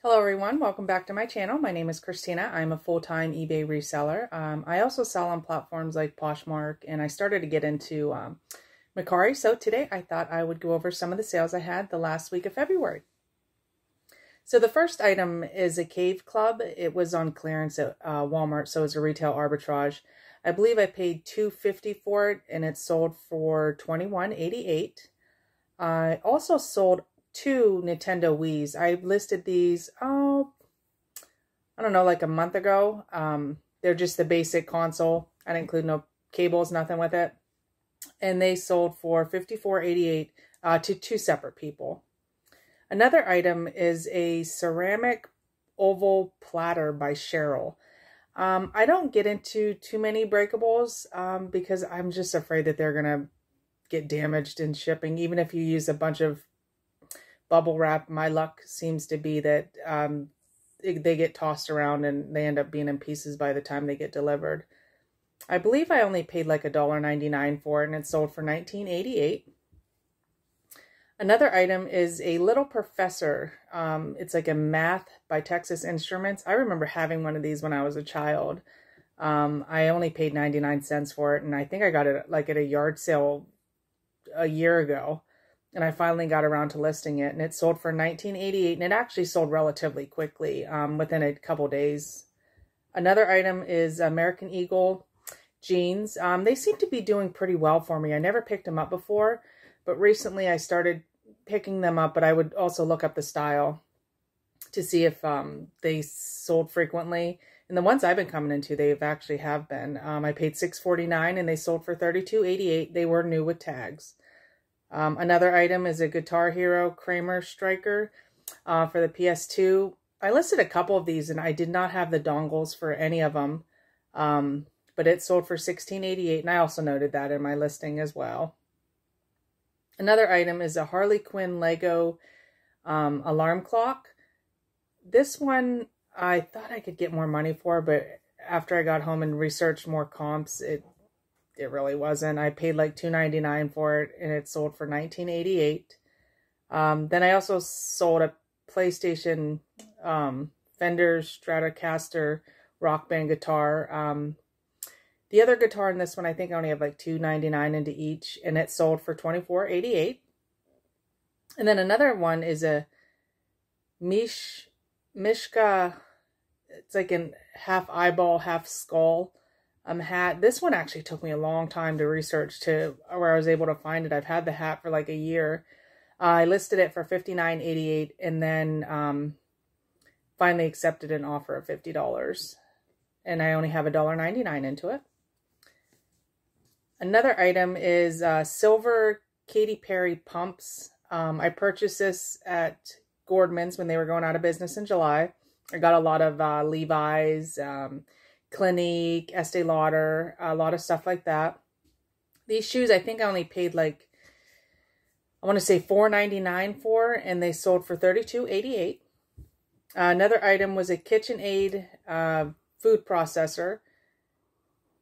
Hello everyone, welcome back to my channel. My name is Christina. I'm a full-time eBay reseller. I also sell on platforms like Poshmark, and I started to get into Mercari. So today I thought I would go over some of the sales I had the last week of February. So the first item is a cave club. It was on clearance at Walmart, so it's a retail arbitrage. I believe I paid $2.50 for it, and it sold for $21.88. I also sold two Nintendo Wiis. I listed these, I don't know, like a month ago. They're just the basic console. I didn't include no cables, nothing with it. And they sold for $54.88 to two separate people. Another item is a ceramic oval platter by Cheryl. I don't get into too many breakables because I'm just afraid that they're going to get damaged in shipping. Even if you use a bunch of bubble wrap, my luck seems to be that they get tossed around and they end up being in pieces by the time they get delivered. I believe I only paid like $1.99 for it, and it sold for $19.88. Another item is a Little Professor. It's like a math by Texas Instruments. I remember having one of these when I was a child. I only paid 99 cents for it, and I think I got it like at a yard sale a year ago. And I finally got around to listing it, and it sold for $19.88, and it actually sold relatively quickly, within a couple days. Another item is American Eagle jeans. They seem to be doing pretty well for me. I never picked them up before, but recently I started picking them up, but I would also look up the style to see if they sold frequently. And the ones I've been coming into, they've actually have been. I paid $6.49, and they sold for $32.88. They were new with tags. Another item is a Guitar Hero Kramer striker for the PS2. I listed a couple of these, and I did not have the dongles for any of them, but it sold for $16.88, and I also noted that in my listing as well. Another item is a Harley Quinn Lego alarm clock. This one I thought I could get more money for, but after I got home and researched more comps, it really wasn't. I paid like $2.99 for it, and it sold for $19.88. Then I also sold a PlayStation Fender Stratocaster Rock Band guitar. The other guitar in this one, I think I only have like $2.99 into each, and it sold for $24.88. And then another one is a Mishka, it's like a half eyeball, half skull hat. This one actually took me a long time to research to where I was able to find it. I've had the hat for like a year. I listed it for $59.88, and then finally accepted an offer of $50. And I only have $1.99 into it. Another item is silver Katy Perry pumps. I purchased this at Gordman's when they were going out of business in July. I got a lot of Levi's, Clinique, Estee Lauder, a lot of stuff like that. These shoes, I think I only paid like, I want to say $4.99 for, and they sold for $32.88. Another item was a KitchenAid food processor.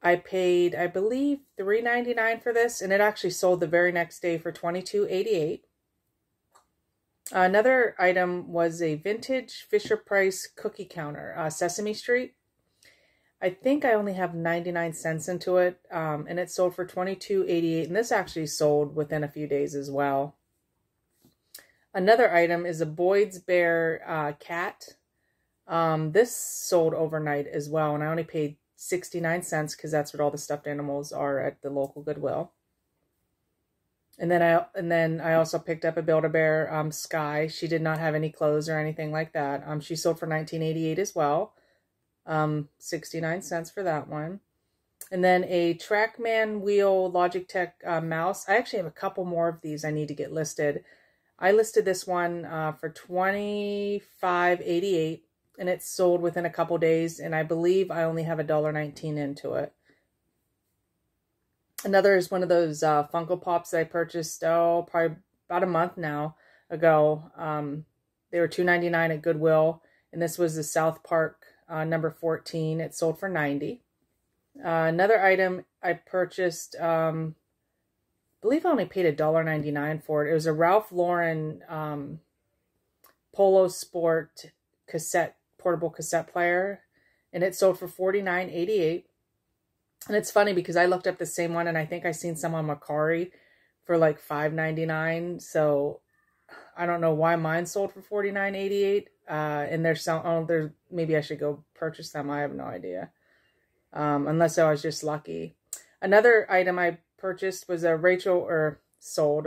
I paid, I believe, $3.99 for this, and it actually sold the very next day for $22.88. Another item was a vintage Fisher-Price cookie counter, Sesame Street. I think I only have 99 cents into it, and it sold for $22.88, and this actually sold within a few days as well. Another item is a Boyd's Bear cat. This sold overnight as well, and I only paid 69 cents because that's what all the stuffed animals are at the local Goodwill. And then I also picked up a Build-A-Bear Sky. She did not have any clothes or anything like that. She sold for $19.88 as well. 69 cents for that one. And then a Trackman wheel Logitech mouse. I actually have a couple more of these I need to get listed. I listed this one for $25.88, and it sold within a couple days, and I believe I only have $1.19 into it. Another is one of those Funko Pops that I purchased, probably about a month now ago. They were $2.99 at Goodwill, and this was the South Park number 14. It sold for $90. Another item I purchased, I believe I only paid $1.99 for it. It was a Ralph Lauren Polo Sport portable cassette player, and it sold for $49.88. And it's funny because I looked up the same one, and I think I seen some on Mercari for like $5.99. So I don't know why mine sold for $49.88. And there's some, there's, maybe I should go purchase them. I have no idea. Unless I was just lucky. Another item I purchased was a sold,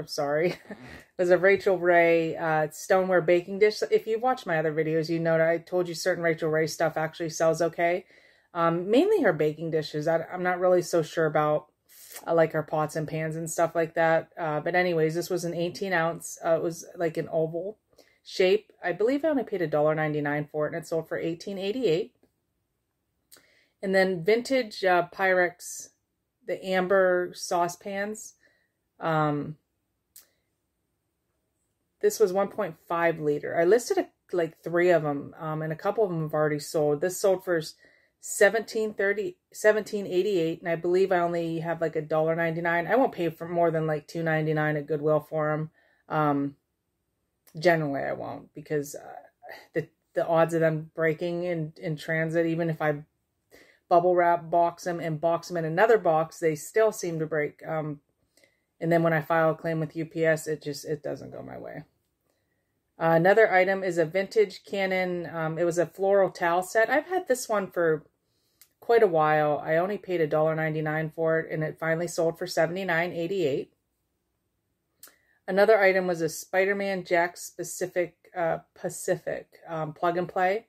was a Rachel Ray stoneware baking dish. If you've watched my other videos, you know that I told you certain Rachel Ray stuff actually sells okay. Mainly her baking dishes. I'm not really so sure about like her pots and pans and stuff like that. But anyways, this was an 18 ounce. It was like an oval shape. I believe I only paid $1.99 for it, and it sold for $18.88. And then vintage Pyrex, the amber saucepans. This was 1.5 liter. I listed like 3 of them, and a couple of them have already sold. This sold for $17.88, and I believe I only have like $1.99. I won't pay for more than like $2.99 at Goodwill for them. Generally, I won't, because the odds of them breaking in transit, even if I bubble wrap box them and box them in another box, they still seem to break. And then when I file a claim with UPS, it doesn't go my way. Another item is a vintage Canon. It was a Floral Towel Set. I've had this one for quite a while. I only paid $1.99 for it, and it finally sold for $79.88. Another item was a Spider-Man Jack Pacific plug and play.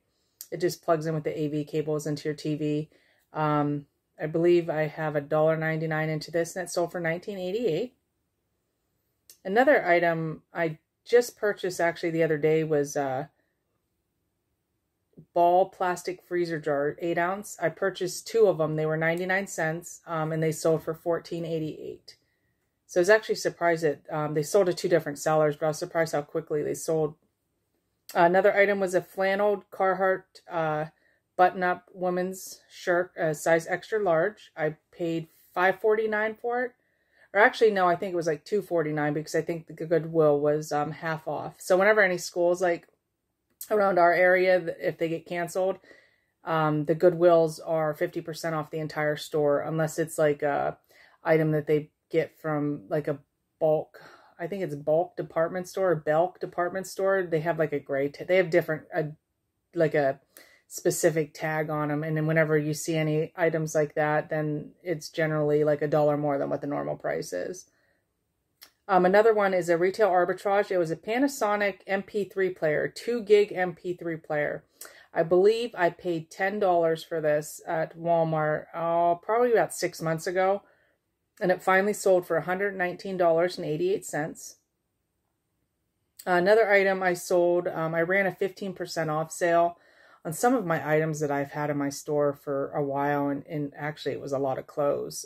It just plugs in with the AV cables into your TV. I believe I have $1.99 into this, and it sold for $19.88. Another item I just purchased actually the other day was Ball plastic freezer jar, 8 ounce. I purchased 2 of them. They were 99 cents, and they sold for $14.88. So I was actually surprised that they sold to 2 different sellers, but I was surprised how quickly they sold. Another item was a flannel Carhartt button-up woman's shirt, size extra large. I paid $5.49 for it. Or actually, no, I think it was like $2.49, because I think the Goodwill was half off. So whenever any schools like around our area, if they get canceled, the Goodwills are 50% off the entire store, unless it's like a item that they get from like a bulk, I think it's bulk department store or Belk department store. They have like a gray, they have different, like a specific tag on them. And then whenever you see any items like that, then it's generally like $1 more than what the normal price is. Another one is a retail arbitrage. It was a Panasonic MP3 player, 2 gig MP3 player. I believe I paid $10 for this at Walmart, probably about 6 months ago. And it finally sold for $119.88. Another item I sold, I ran a 15% off sale on some of my items that I've had in my store for a while. And actually it was a lot of clothes.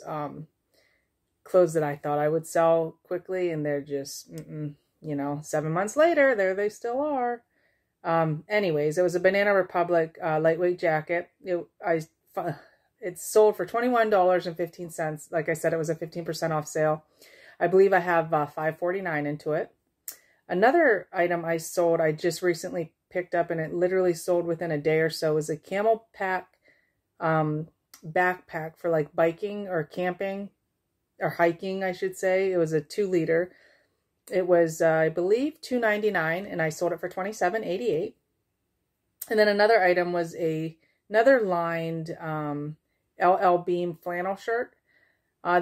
Clothes that I thought I would sell quickly, and they're just, 7 months later, there they still are. Anyways, it was a Banana Republic lightweight jacket. It sold for $21.15. Like I said, it was a 15% off sale. I believe I have $5.49 into it. Another item I sold, I just recently picked up, and it literally sold within a day or so, is a Camel Pack backpack for like biking or camping. Or hiking, I should say. It was a 2 liter. It was, I believe, $2.99, and I sold it for $27.88. And then another item was another lined LL Beam flannel shirt.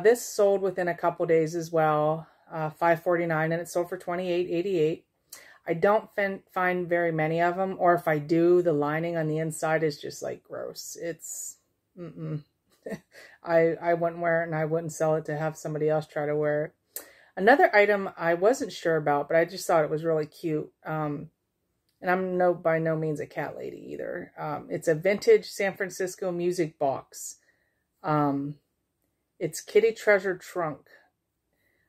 This sold within a couple days as well, $5.49, and it sold for $28.88. I don't find very many of them, or if I do, the lining on the inside is just like gross. It's, I wouldn't wear it, and I wouldn't sell it to have somebody else try to wear it. Another item I wasn't sure about, but I just thought it was really cute. And I'm by no means a cat lady either. It's a vintage San Francisco music box. It's Kitty Treasure Trunk.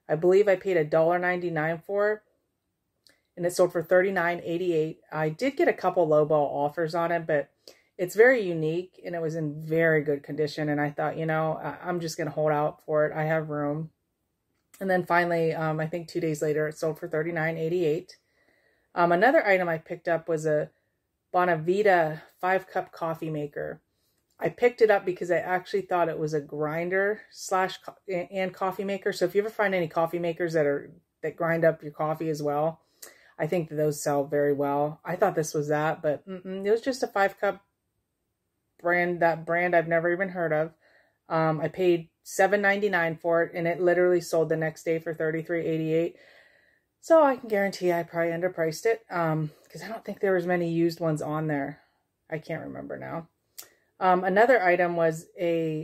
I believe I paid $1.99 for it, and it sold for $39.88. I did get a couple lowball offers on it, but it's very unique, and it was in very good condition. And I thought, I'm just going to hold out for it. I have room. And then finally, I think 2 days later, it sold for $39.88. Another item I picked up was a Bonavita 5-cup coffee maker. I picked it up because I actually thought it was a grinder slash and coffee maker. So if you ever find any coffee makers that grind up your coffee as well, I think that those sell very well. I thought this was that, but it was just a 5-cup brand. That brand I've never even heard of. I paid $7.99 for it, and it literally sold the next day for $33.88. So I can guarantee I probably underpriced it because I don't think there was many used ones on there. I can't remember now. Another item was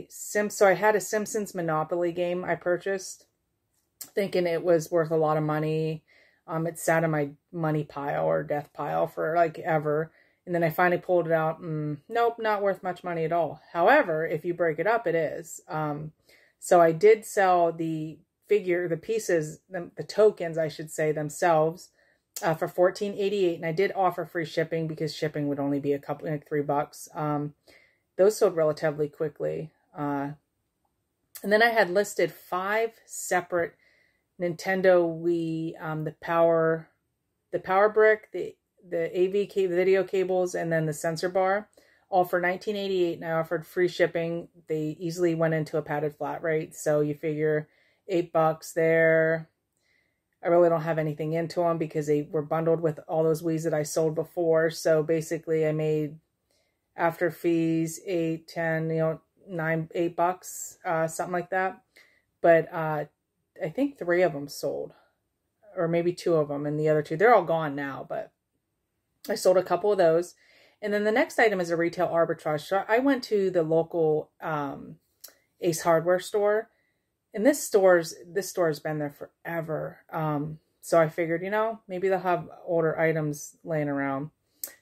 so I had a Simpsons Monopoly game I purchased, thinking it was worth a lot of money. It sat in my money pile or death pile for like ever. And then I finally pulled it out. Nope, not worth much money at all. However, if you break it up, it is. So I did sell the pieces, the tokens, I should say, themselves for $14.88. And I did offer free shipping because shipping would only be like $3. Those sold relatively quickly. And then I had listed 5 separate Nintendo Wii, the power brick, the AV video cables, and then the sensor bar, all for $19.88, and I offered free shipping. They easily went into a padded flat rate, so you figure $8 there. I really don't have anything into them because they were bundled with all those Wiis that I sold before. So basically I made, after fees, 8, 10, $8, something like that. But I think 3 of them sold, or maybe 2 of them, and the other 2, they're all gone now, but I sold a couple of those. And then the next item is a retail arbitrage. So I went to the local Ace Hardware store, and this store's been there forever. So I figured, maybe they'll have older items laying around.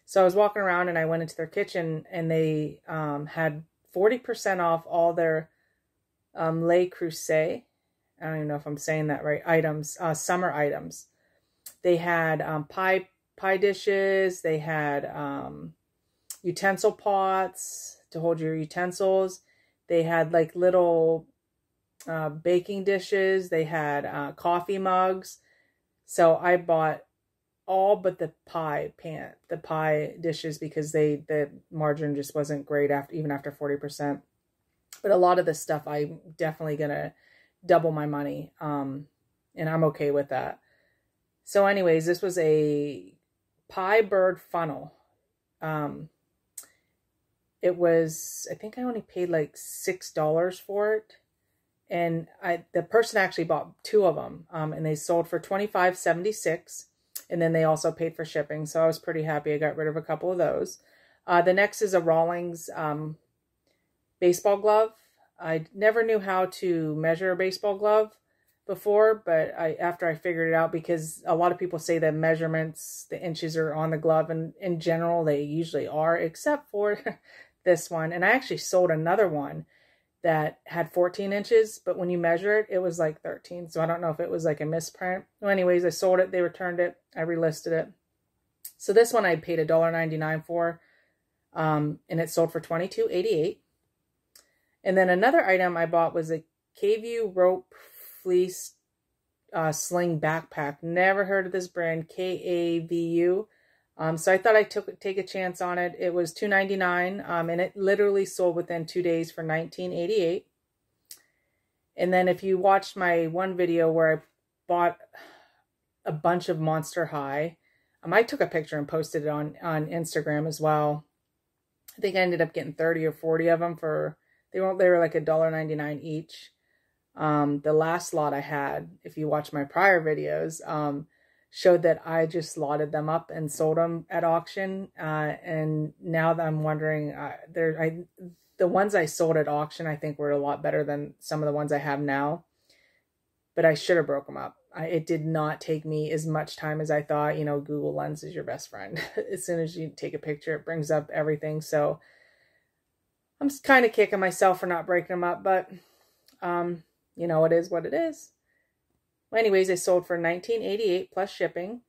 So I was walking around and I went into their kitchen, and they had 40% off all their Le Creuset, I don't even know if I'm saying that right, items, summer items. They had pie dishes. They had utensil pots to hold your utensils. They had like little baking dishes. They had coffee mugs. So I bought all but the pie dishes because the margin just wasn't great even after 40%. But a lot of this stuff I'm definitely gonna double my money, and I'm okay with that. So anyways, this was a pie bird funnel. It was, I think I only paid like $6 for it. And the person actually bought 2 of them, and they sold for $25.76. And then they also paid for shipping. So I was pretty happy. I got rid of a couple of those. The next is a Rawlings baseball glove. I never knew how to measure a baseball glove before, but after I figured it out, because a lot of people say that measurements, the inches are on the glove, and in general they usually are, except for this one. And I actually sold another one that had 14 inches, but when you measure it, it was like 13. So I don't know if it was like a misprint. Well, anyways, I sold it. They returned it. I relisted it. So this one I paid $1.99 for, and it sold for $22.88. And then another item I bought was a Kvue rope fleece sling backpack. Never heard of this brand, Kvue. So I thought I'd take a chance on it. It was $2.99, and it literally sold within 2 days for $19.88. And then if you watched my one video where I bought a bunch of Monster High, I took a picture and posted it on Instagram as well. I think I ended up getting 30 or 40 of them for, they were like $1.99 each. The last lot I had, if you watch my prior videos, showed that I just lotted them up and sold them at auction. And now that I'm wondering, the ones I sold at auction, I think were a lot better than some of the ones I have now. But I should have broke them up. It did not take me as much time as I thought. Google Lens is your best friend. As soon as you take a picture, it brings up everything. So I'm kind of kicking myself for not breaking them up, but it is what it is. Well, anyways, I sold for $19.88 plus shipping.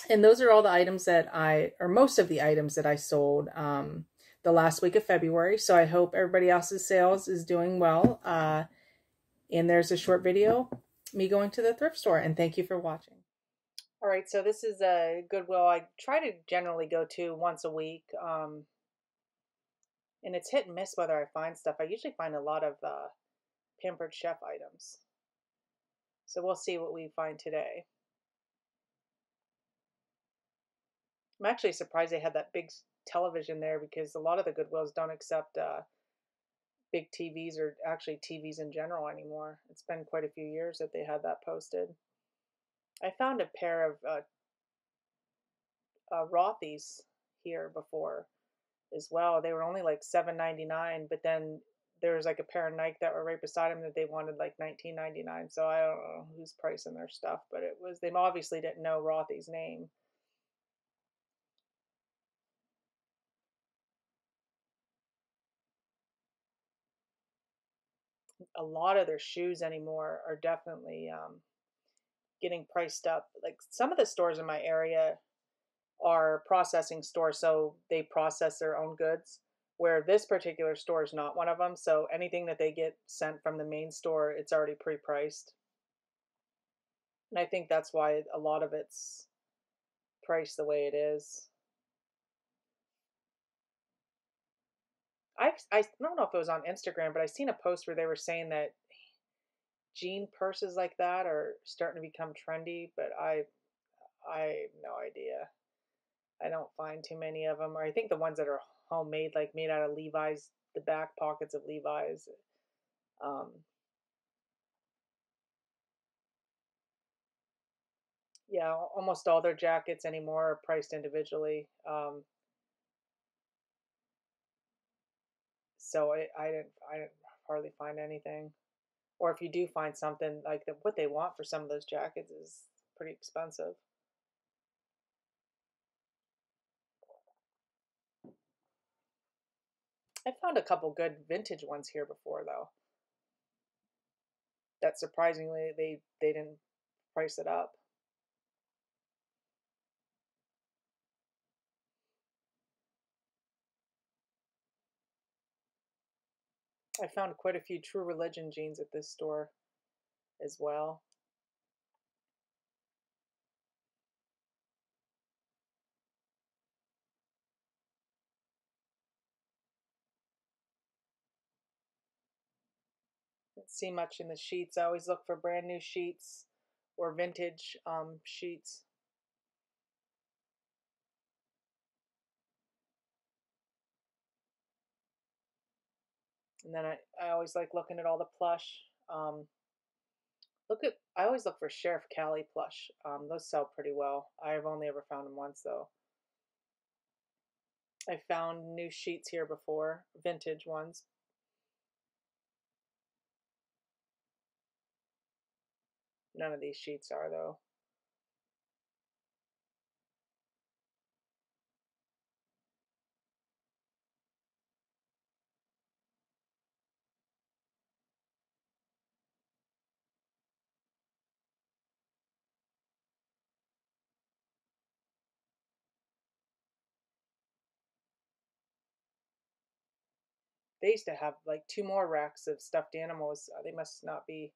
And those are all the items most of the items that I sold the last week of February. So I hope everybody else's sales is doing well. And there's a short video, me going to the thrift store. And thank you for watching. All right, so this is a Goodwill. I try to generally go to once a week, and it's hit and miss whether I find stuff. I usually find a lot of Pampered Chef items. So we'll see what we find today. I'm actually surprised they had that big television there because a lot of the Goodwills don't accept big TVs or actually TVs in general anymore. It's been quite a few years that they had that posted. I found a pair of Rothy's here before as well. They were only like $7.99, but then there was like a pair of Nike that were right beside them that they wanted like $19.99. So I don't know who's pricing their stuff, but it was, they obviously didn't know Rothy's name. A lot of their shoes anymore are definitely getting priced up. Like some of the stores in my area are processing stores, so they process their own goods. Where this particular store is not one of them, so anything that they get sent from the main store, it's already pre-priced. And I think that's why a lot of it's priced the way it is. I don't know if it was on Instagram, but I seen a post where they were saying that jean purses like that are starting to become trendy, but I have no idea. I don't find too many of them, or I think the ones that are homemade, like made out of Levi's, the back pockets of Levi's. Um, yeah, almost all their jackets anymore are priced individually. So I didn't hardly find anything. Or if you do find something like what they want for some of those jackets is pretty expensive. I found a couple good vintage ones here before though. That surprisingly they didn't price it up. I found quite a few True Religion jeans at this store as well. Didn't see much in the sheets. I always look for brand new sheets or vintage sheets. And then I always like looking at all the plush. I always look for Sheriff Cali plush. Those sell pretty well. I've only ever found them once though. I found new sheets here before, vintage ones. None of these sheets are though. They used to have like two more racks of stuffed animals. They must not be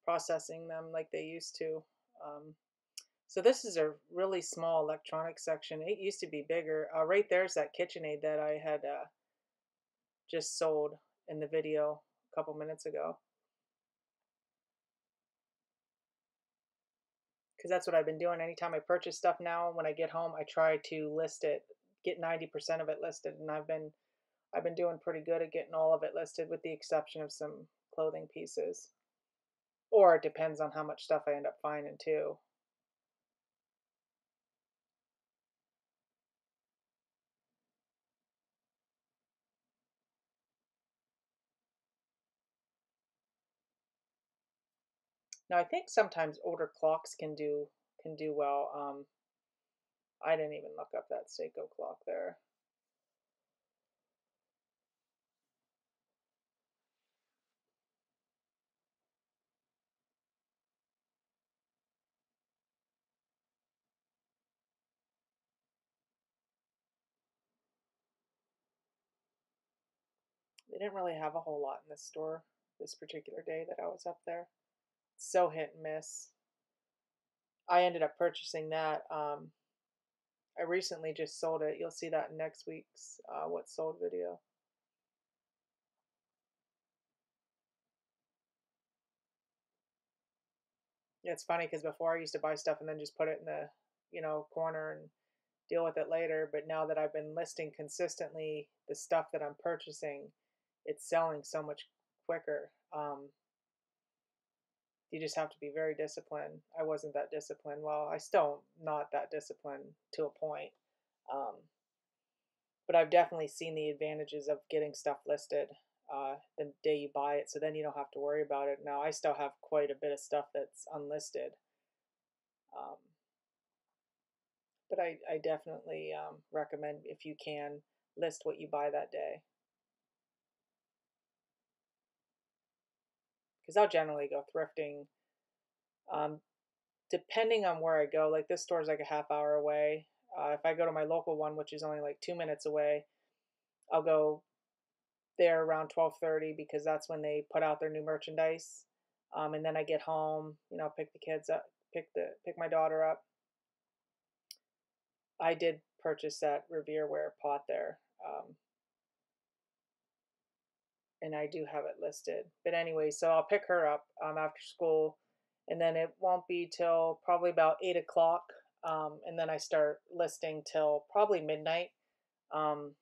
processing them like they used to. Um, so this is a really small electronics section. It used to be bigger. Right there's that KitchenAid that I had just sold in the video a couple minutes ago. Because that's what I've been doing. Anytime I purchase stuff now, when I get home, I try to list it, get 90% of it listed, and I've been doing pretty good at getting all of it listed, with the exception of some clothing pieces. Or it depends on how much stuff I end up finding too. Now I think sometimes older clocks can do well. I didn't even look up that Seiko clock there. They didn't really have a whole lot in this store this particular day that I was up there. It's so hit and miss. I ended up purchasing that. I recently just sold it. You'll see that in next week's What Sold video. Yeah, it's funny because before I used to buy stuff and then just put it in the, corner and deal with it later. But now that I've been listing consistently the stuff that I'm purchasing, it's selling so much quicker. You just have to be very disciplined. I wasn't that disciplined. Well, I still not that disciplined to a point. Um, but I've definitely seen the advantages of getting stuff listed the day you buy it, so then you don't have to worry about it. Now I still have quite a bit of stuff that's unlisted, um, but I definitely recommend, if you can, list what you buy that day, because I'll generally go thrifting. Um, Depending on where I go, like this store is like a half hour away. If I go to my local one, which is only like 2 minutes away, I'll go there around 12:30 because that's when they put out their new merchandise. And then I get home, pick the kids up, pick my daughter up. I did purchase that Revere pot there, and I do have it listed. But anyway, so I'll pick her up after school, and then it won't be till probably about 8 o'clock, and then I start listing till probably midnight. Um,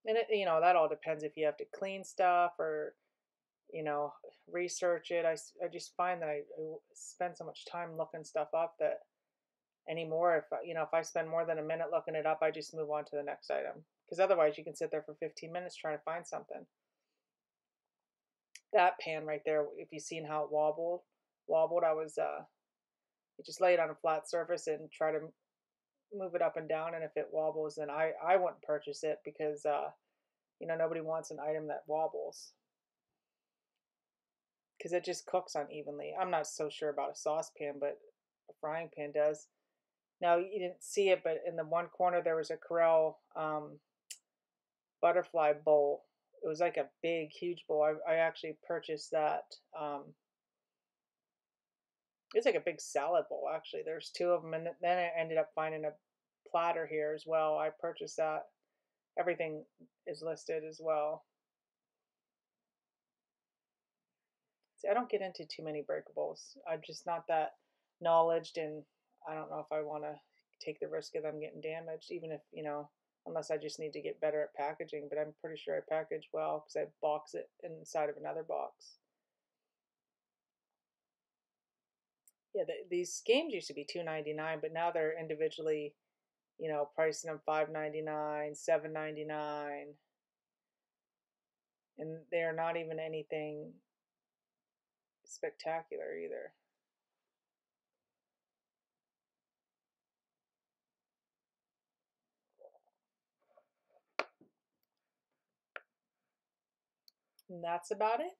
and that all depends if you have to clean stuff or you know, research it. I just find that I spend so much time looking stuff up that anymore, if I spend more than a minute looking it up, I just move on to the next item. Because otherwise, you can sit there for 15 minutes trying to find something. That pan right there, if you've seen how it wobbled, you just lay it on a flat surface and try to move it up and down. And if it wobbles, then I wouldn't purchase it because, nobody wants an item that wobbles, because it just cooks unevenly. I'm not so sure about a saucepan, but a frying pan does. Now, you didn't see it, but in the one corner there was a Corel butterfly bowl. It was like a big, huge bowl. I actually purchased that. It was like a big salad bowl, actually. There's two of them, and then I ended up finding a platter here as well. I purchased that. Everything is listed as well. See, I don't get into too many breakables. I'm just not that knowledged, and I don't know if I want to take the risk of them getting damaged, even if, unless I just need to get better at packaging. But I'm pretty sure I package well because I box it inside of another box. Yeah, these games used to be $2.99, but now they're individually, pricing them $5.99, $7.99, and they're not even anything spectacular either. And that's about it.